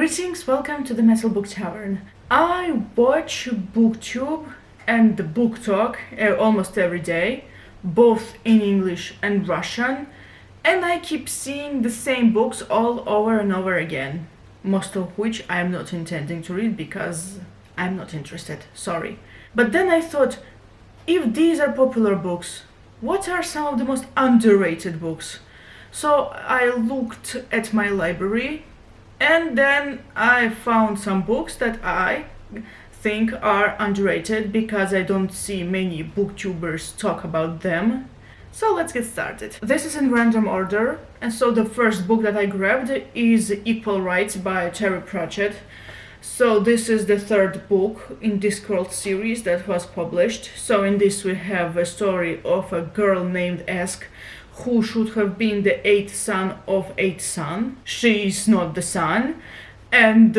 Greetings, welcome to the Metal Book Tavern. I watch Booktube and the Book Talk almost every day, both in English and Russian, and I keep seeing the same books all over and over again, most of which I am not intending to read because I'm not interested, sorry. But then I thought, if these are popular books, what are some of the most underrated books? So I looked at my library and then I found some books that I think are underrated because I don't see many booktubers talk about them. So let's get started. This is in random order, and so the first book that I grabbed is Equal Rights by Terry Pratchett. So this is the third book in Discworld series that was published. So in this we have a story of a girl named Esk who should have been the eighth son of eighth son. She is not the son, and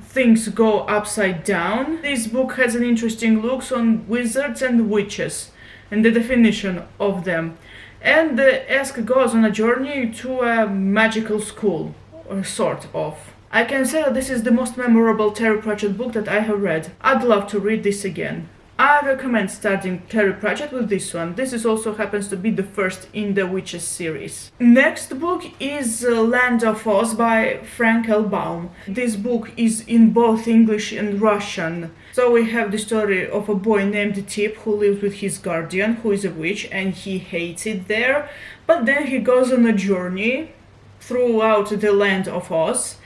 things go upside down. This book has an interesting look on wizards and witches and the definition of them. And Esk goes on a journey to a magical school, or sort of. I can say that this is the most memorable Terry Pratchett book that I have read. I'd love to read this again. I recommend starting Terry Pratchett with this one. This also happens to be the first in the Witches series. Next book is Land of Oz by Frank L. Baum. This book is in both English and Russian. So we have the story of a boy named Tip who lives with his guardian, who is a witch, and he hates it there. But then he goes on a journey throughout the Land of Oz,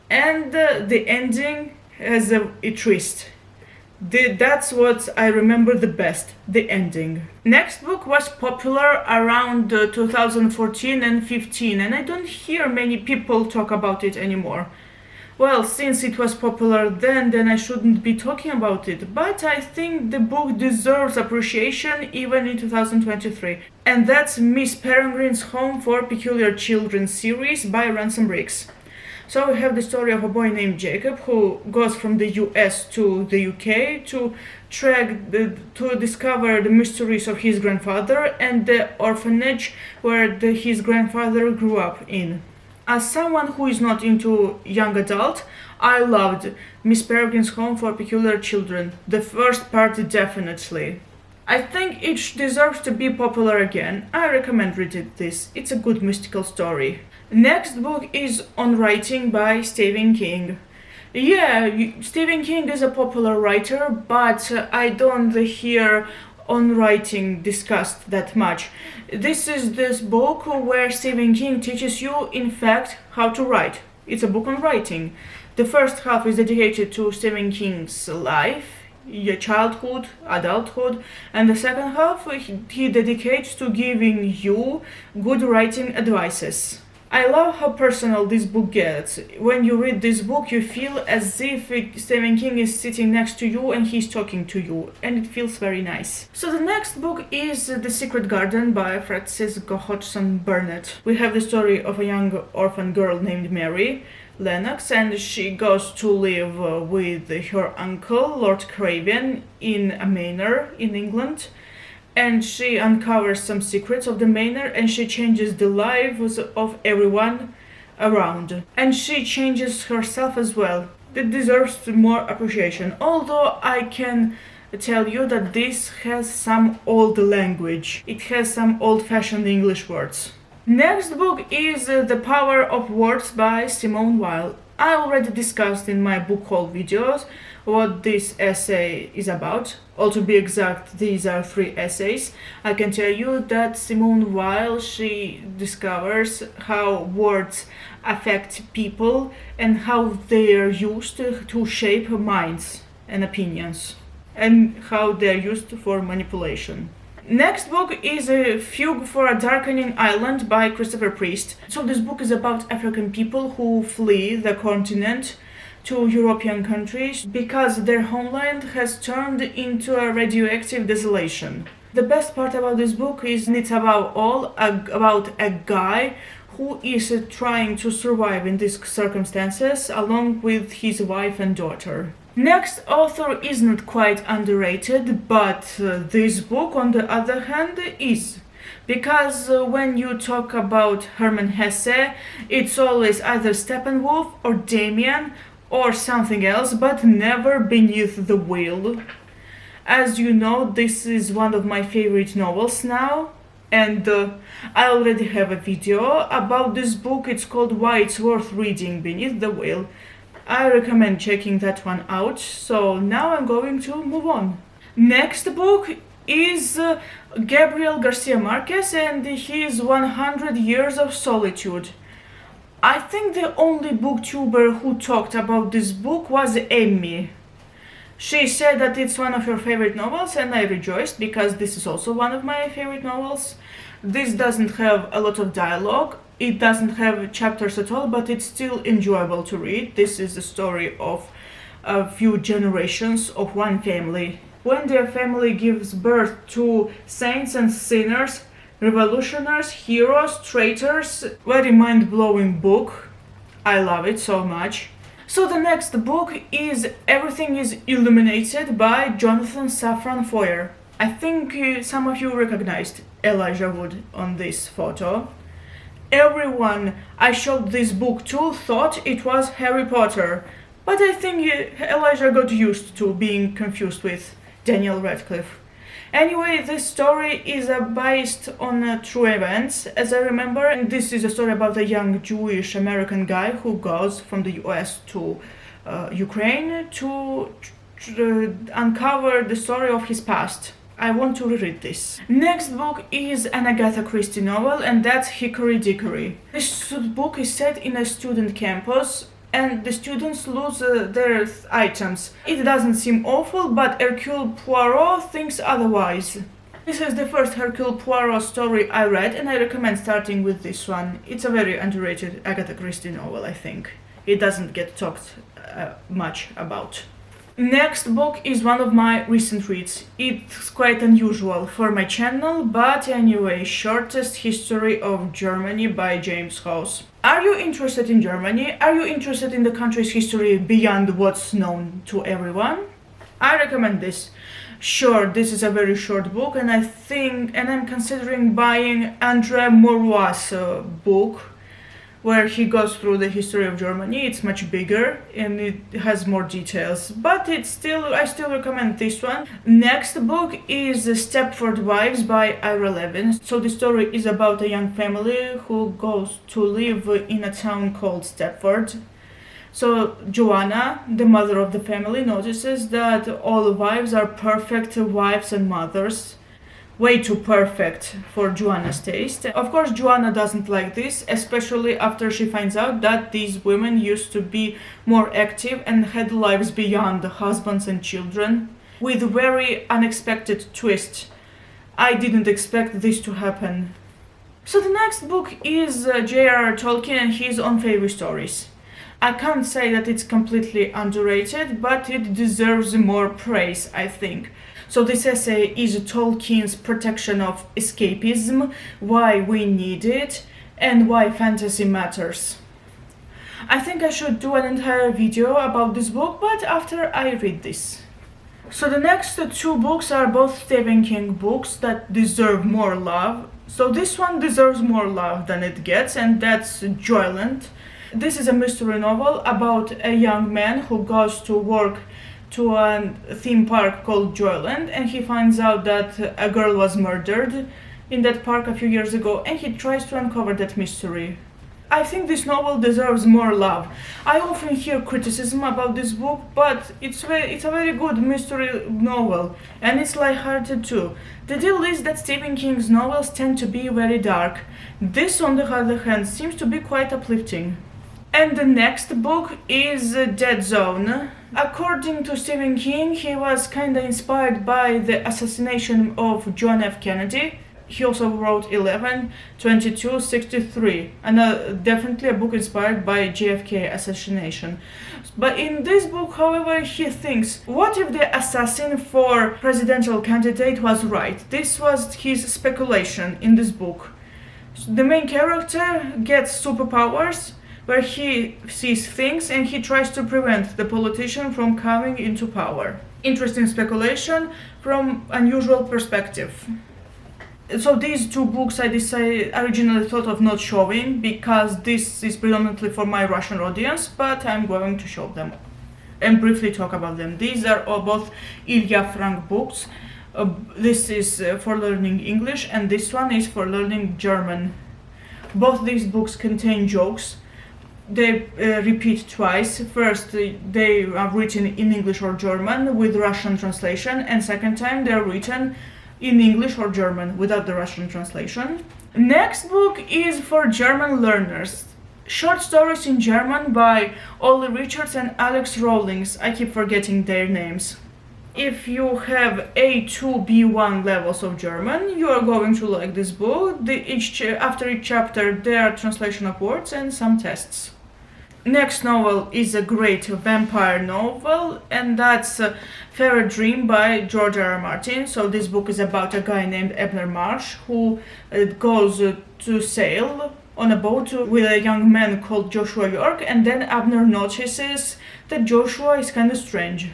and the ending has a twist. That's what I remember the best, the ending. Next book was popular around 2014 and 15, and I don't hear many people talk about it anymore. Well, since it was popular then I shouldn't be talking about it, but I think the book deserves appreciation even in 2023. And that's Miss Peregrine's Home for Peculiar Children series by Ransom Briggs. So we have the story of a boy named Jacob who goes from the US to the UK to discover the mysteries of his grandfather and the orphanage where his grandfather grew up in. As someone who is not into young adult, I loved Miss Peregrine's Home for Peculiar Children. The first part definitely. I think it deserves to be popular again. I recommend reading this. It's a good mystical story. Next book is On Writing by Stephen King. Yeah, Stephen King is a popular writer, but I don't hear on writing discussed that much. This is this book where Stephen King teaches you, in fact, how to write. It's a book on writing. The first half is dedicated to Stephen King's life, your childhood, adulthood, and the second half he dedicates to giving you good writing advices. I love how personal this book gets. When you read this book, you feel as if Stephen King is sitting next to you and he's talking to you, and it feels very nice. So the next book is The Secret Garden by Frances Hodgson Burnett. We have the story of a young orphan girl named Mary Lennox, and she goes to live with her uncle, Lord Craven, in a manor in England. And she uncovers some secrets of the manor, and she changes the lives of everyone around. And she changes herself as well. That deserves more appreciation. Although I can tell you that this has some old language. It has some old-fashioned English words. Next book is The Power of Words by Simone Weil. I already discussed in my book haul videos what this essay is about. Or to be exact, these are 3 essays. I can tell you that Simone Weil, she discovers how words affect people and how they are used to shape minds and opinions, and how they are used for manipulation. Next book is A Fugue for a Darkening Island by Christopher Priest. So this book is about African people who flee the continent to European countries because their homeland has turned into a radioactive desolation. The best part about this book is it's about a guy who is trying to survive in these circumstances along with his wife and daughter. Next author is not quite underrated, but this book on the other hand is. Because when you talk about Hermann Hesse, it's always either Steppenwolf or Damien or something else, but never Beneath the Wheel. As you know, this is one of my favorite novels now, and I already have a video about this book. It's called Why It's Worth Reading, Beneath the Wheel. I recommend checking that one out. So now I'm going to move on. Next book is Gabriel Garcia Marquez and his 100 Years of Solitude. I think the only booktuber who talked about this book was Emmy. She said that it's one of her favorite novels, and I rejoiced because this is also one of my favorite novels. This doesn't have a lot of dialogue, it doesn't have chapters at all, but it's still enjoyable to read. This is the story of a few generations of one family. When their family gives birth to saints and sinners, revolutionaries, heroes, traitors. Very mind-blowing book. I love it so much. So the next book is Everything is Illuminated by Jonathan Safran Foer. I think some of you recognized Elijah Wood on this photo. Everyone I showed this book to thought it was Harry Potter, but I think Elijah got used to being confused with Daniel Radcliffe. Anyway, this story is based on true events, as I remember, and this is a story about a young Jewish American guy who goes from the US to Ukraine to uncover the story of his past. I want to reread this. Next book is an Agatha Christie novel, and that's Hickory Dickory. This book is set in a student campus, and the students lose their items. It doesn't seem awful, but Hercule Poirot thinks otherwise. This is the first Hercule Poirot story I read, and I recommend starting with this one. It's a very underrated Agatha Christie novel, I think. It doesn't get talked much about. Next book is one of my recent reads. It's quite unusual for my channel, but anyway, Shortest History of Germany by James House. Are you interested in Germany? Are you interested in the country's history beyond what's known to everyone? I recommend this. Sure, this is a very short book, and I'm considering buying André Maurois' book, where he goes through the history of Germany. It's much bigger and it has more details, but I still recommend this one. Next book is Stepford Wives by Ira Levin. So the story is about a young family who goes to live in a town called Stepford. So Joanna, the mother of the family, notices that all wives are perfect wives and mothers. Way too perfect for Joanna's taste. Of course, Joanna doesn't like this, especially after she finds out that these women used to be more active and had lives beyond husbands and children, with a very unexpected twist. I didn't expect this to happen. So the next book is J.R.R. Tolkien and his own favorite stories. I can't say that it's completely underrated, but it deserves more praise, I think. So this essay is Tolkien's protection of escapism, why we need it, and why fantasy matters. I think I should do an entire video about this book, but after I read this. So the next two books are both Stephen King books that deserve more love. So this one deserves more love than it gets, and that's Joyland. This is a mystery novel about a young man who goes to work to a theme park called Joyland, and he finds out that a girl was murdered in that park a few years ago, and he tries to uncover that mystery. I think this novel deserves more love. I often hear criticism about this book, but it's a very good mystery novel, and it's lighthearted too. The deal is that Stephen King's novels tend to be very dark. This, on the other hand, seems to be quite uplifting. And the next book is Dead Zone. According to Stephen King, he was kinda inspired by the assassination of John F. Kennedy. He also wrote 11, 22, 63, and definitely a book inspired by JFK assassination. But in this book, however, he thinks, what if the assassin for presidential candidate was right? This was his speculation in this book. The main character gets superpowers, where he sees things and he tries to prevent the politician from coming into power. Interesting speculation from unusual perspective. So these two books I originally thought of not showing because this is predominantly for my Russian audience, but I'm going to show them and briefly talk about them. These are all both Ilya Frank books. This is for learning English and this one is for learning German. Both these books contain jokes. They repeat twice. First, they are written in English or German with Russian translation, and second time they are written in English or German without the Russian translation. Next book is for German learners. Short stories in German by Ollie Richards and Alex Rawlings. I keep forgetting their names. If you have A2, B1 levels of German, you are going to like this book. After each chapter there are translation of words and some tests. Next novel is a great vampire novel, and that's Fever Dream by George R.R. Martin. So this book is about a guy named Abner Marsh who goes to sail on a boat with a young man called Joshua York, and then Abner notices that Joshua is kind of strange.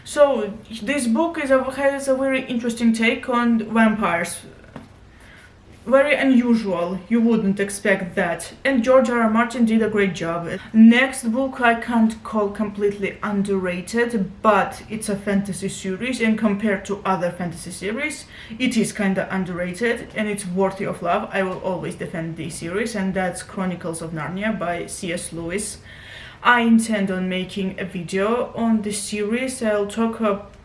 So this book has a very interesting take on vampires. Very unusual, you wouldn't expect that. And George R.R. Martin did a great job. Next book I can't call completely underrated, but it's a fantasy series, and compared to other fantasy series, it is kinda underrated and it's worthy of love. I will always defend this series, and that's Chronicles of Narnia by C.S. Lewis. I intend on making a video on this series. I'll talk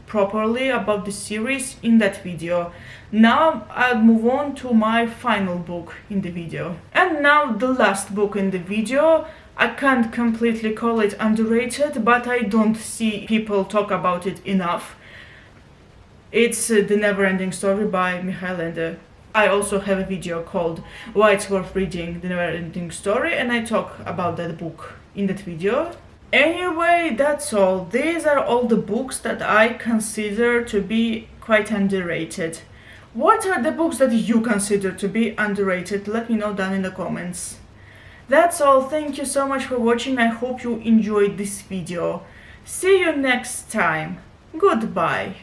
properly about the series in that video. Now I'll move on to my final book in the video. And now the last book in the video. I can't completely call it underrated, but I don't see people talk about it enough. It's The Neverending Story by Michael Ende. I also have a video called Why It's Worth Reading The Neverending Story, and I talk about that book in that video. Anyway, that's all. These are all the books that I consider to be quite underrated. What are the books that you consider to be underrated? Let me know down in the comments. That's all. Thank you so much for watching. I hope you enjoyed this video. See you next time. Goodbye.